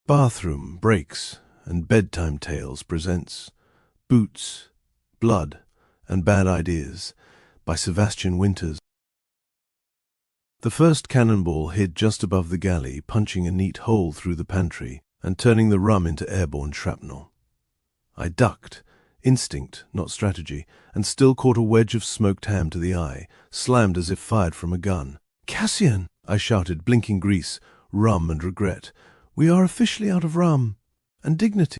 Bathroom Breaks and Bedtime Tales presents Boots, Blood, and Bad Ideas by Sevastian. The first cannonball hid just above the galley, punching a neat hole through the pantry and turning the rum into airborne shrapnel. I ducked, instinct, not strategy, and still caught a wedge of smoked ham to the eye, slammed as if fired from a gun. "Cassian!" I shouted, blinking grease, rum and regret. "We are officially out of rum and dignity."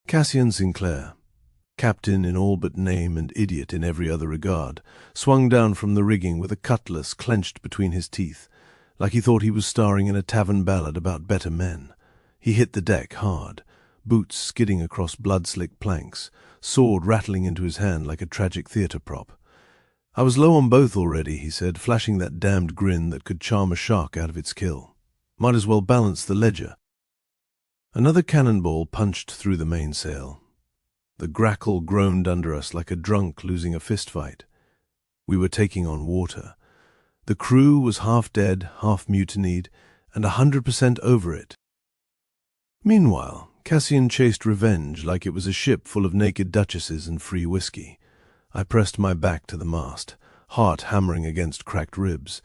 Cassian Sinclair, captain in all but name and idiot in every other regard, swung down from the rigging with a cutlass clenched between his teeth, like he thought he was starring in a tavern ballad about better men. He hit the deck hard, boots skidding across blood-slick planks, sword rattling into his hand like a tragic theatre prop. "I was low on both already," he said, flashing that damned grin that could charm a shark out of its kill. "Might as well balance the ledger." Another cannonball punched through the mainsail. The grackle groaned under us like a drunk losing a fistfight. We were taking on water. The crew was half dead, half mutinied, and 100% over it. Meanwhile, Cassian chased revenge like it was a ship full of naked duchesses and free whiskey. I pressed my back to the mast, heart hammering against cracked ribs.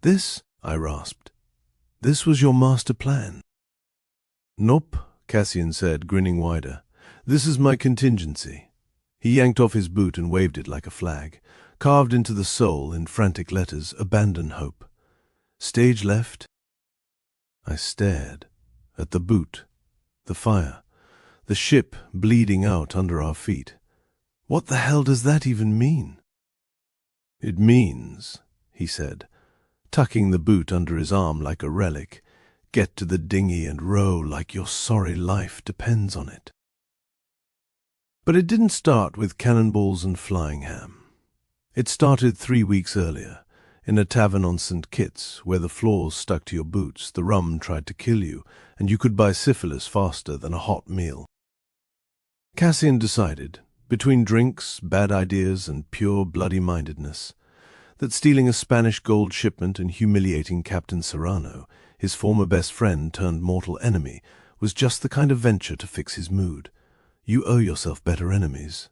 "This," I rasped, "this was your master plan?" "Nope," Cassian said, grinning wider. "This is my contingency." He yanked off his boot and waved it like a flag, carved into the sole in frantic letters, "Abandon hope." "Stage left." I stared at the boot, the fire, the ship bleeding out under our feet. "What the hell does that even mean?" "It means," he said, tucking the boot under his arm like a relic, "get to the dinghy and row like your sorry life depends on it." But it didn't start with cannonballs and flying ham. It started 3 weeks earlier, in a tavern on St. Kitts, where the floors stuck to your boots, the rum tried to kill you, and you could buy syphilis faster than a hot meal. Cassian decided, between drinks, bad ideas, and pure bloody-mindedness, that stealing a Spanish gold shipment and humiliating Captain Serrano, his former best friend turned mortal enemy, was just the kind of venture to fix his mood. "You owe yourself better enemies,"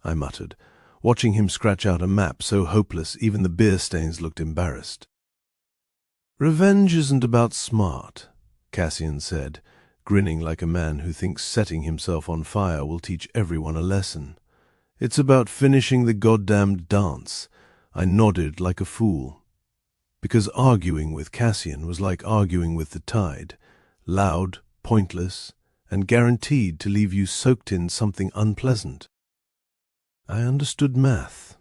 I muttered, watching him scratch out a map so hopeless even the beer stains looked embarrassed. "Revenge isn't about smart," Cassian said, grinning like a man who thinks setting himself on fire will teach everyone a lesson. "It's about finishing the goddamned dance." I nodded like a fool, because arguing with Cassian was like arguing with the tide, loud, pointless, and guaranteed to leave you soaked in something unpleasant. I understood math,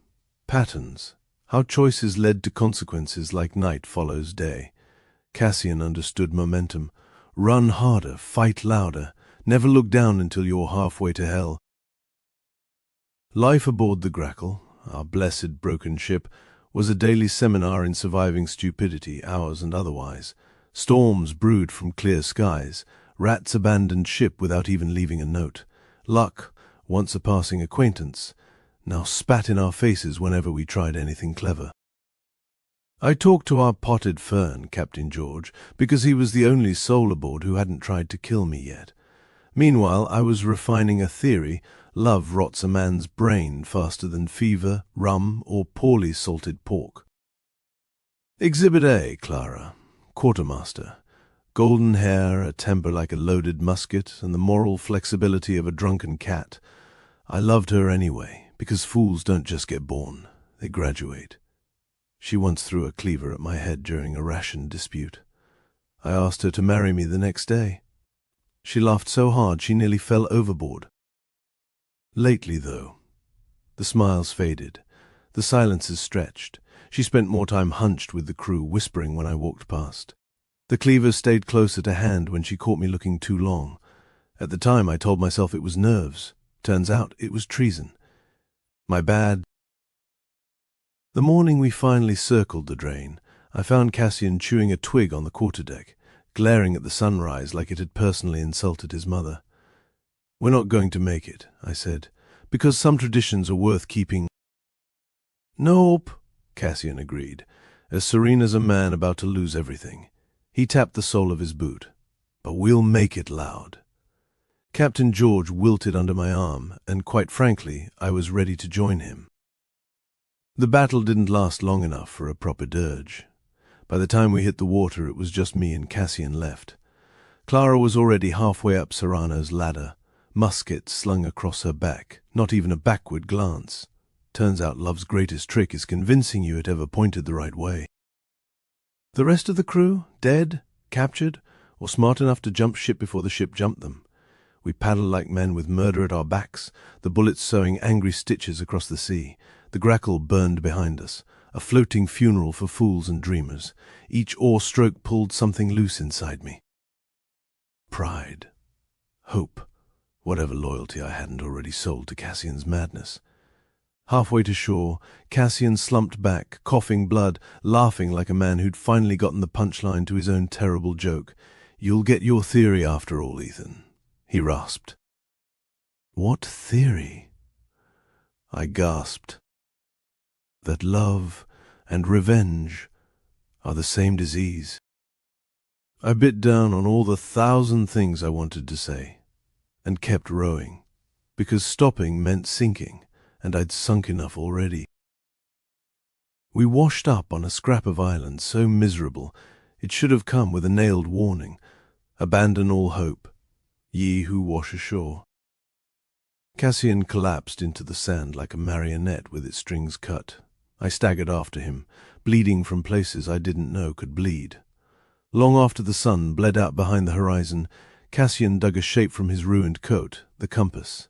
patterns, how choices led to consequences like night follows day. Cassian understood momentum. Run harder, fight louder, never look down until you're halfway to hell. Life aboard the Grackle, our blessed broken ship, was a daily seminar in surviving stupidity, ours and otherwise. Storms brewed from clear skies. Rats abandoned ship without even leaving a note. Luck, once a passing acquaintance, now spat in our faces whenever we tried anything clever. I talked to our potted fern, Captain George, because he was the only soul aboard who hadn't tried to kill me yet. Meanwhile, I was refining a theory: love rots a man's brain faster than fever, rum, or poorly salted pork. Exhibit A, Clara, quartermaster. Golden hair, a temper like a loaded musket, and the moral flexibility of a drunken cat. I loved her anyway, because fools don't just get born, they graduate. She once threw a cleaver at my head during a ration dispute. I asked her to marry me the next day. She laughed so hard she nearly fell overboard. Lately, though, the smiles faded, the silences stretched. She spent more time hunched with the crew, whispering when I walked past. The cleaver stayed closer to hand when she caught me looking too long. At the time, I told myself it was nerves. Turns out it was treason. My bad. The morning we finally circled the drain, I found Cassian chewing a twig on the quarterdeck, glaring at the sunrise like it had personally insulted his mother. "We're not going to make it," I said, "because some traditions are worth keeping." "Nope," Cassian agreed, as serene as a man about to lose everything. He tapped the sole of his boot. but we'll make it loud." Captain George wilted under my arm, and quite frankly, I was ready to join him. The battle didn't last long enough for a proper dirge. By the time we hit the water, it was just me and Cassian left. Clara was already halfway up Serrano's ladder, musket slung across her back, not even a backward glance. Turns out love's greatest trick is convincing you it ever pointed the right way. The rest of the crew, dead, captured, or smart enough to jump ship before the ship jumped them. We paddled like men with murder at our backs, the bullets sewing angry stitches across the sea. The grackle burned behind us, a floating funeral for fools and dreamers. Each oar stroke pulled something loose inside me. Pride, hope, whatever loyalty I hadn't already sold to Cassian's madness. Halfway to shore, Cassian slumped back, coughing blood, laughing like a man who'd finally gotten the punchline to his own terrible joke. "You'll get your theory after all, Ethan," he rasped. "What theory?" I gasped. "That love and revenge are the same disease." I bit down on all the 1,000 things I wanted to say, and kept rowing, because stopping meant sinking, and I'd sunk enough already. We washed up on a scrap of island so miserable it should have come with a nailed warning: "Abandon all hope, ye who wash ashore." Cassian collapsed into the sand like a marionette with its strings cut. I staggered after him, bleeding from places I didn't know could bleed. Long after the sun bled out behind the horizon, Cassian dug a shape from his ruined coat, the compass.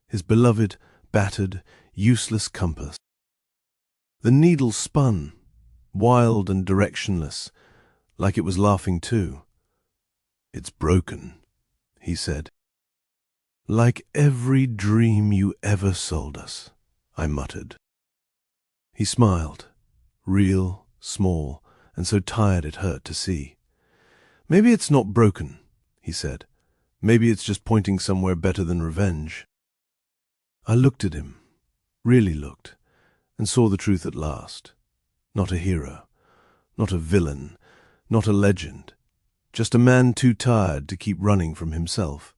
His beloved, battered, useless compass. The needle spun, wild and directionless, like it was laughing too. "It's broken," he said. "Like every dream you ever sold us," I muttered. He smiled, real, small, and so tired it hurt to see. "Maybe it's not broken," he said. "Maybe it's just pointing somewhere better than revenge." I looked at him, really looked, and saw the truth at last. Not a hero, not a villain, not a legend, just a man too tired to keep running from himself.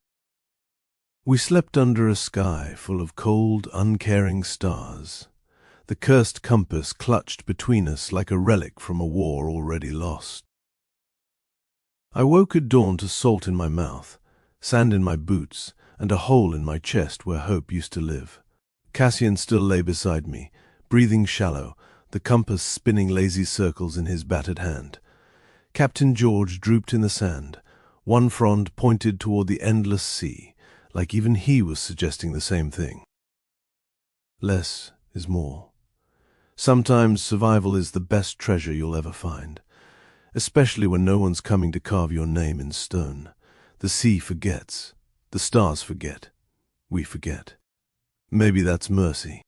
We slept under a sky full of cold, uncaring stars. The cursed compass clutched between us like a relic from a war already lost. I woke at dawn to salt in my mouth, sand in my boots, and a hole in my chest where hope used to live. Cassian still lay beside me, breathing shallow, the compass spinning lazy circles in his battered hand. Captain George drooped in the sand, one frond pointed toward the endless sea, like even he was suggesting the same thing. Less is more. Sometimes survival is the best treasure you'll ever find, especially when no one's coming to carve your name in stone. The sea forgets. The stars forget. We forget. Maybe that's mercy.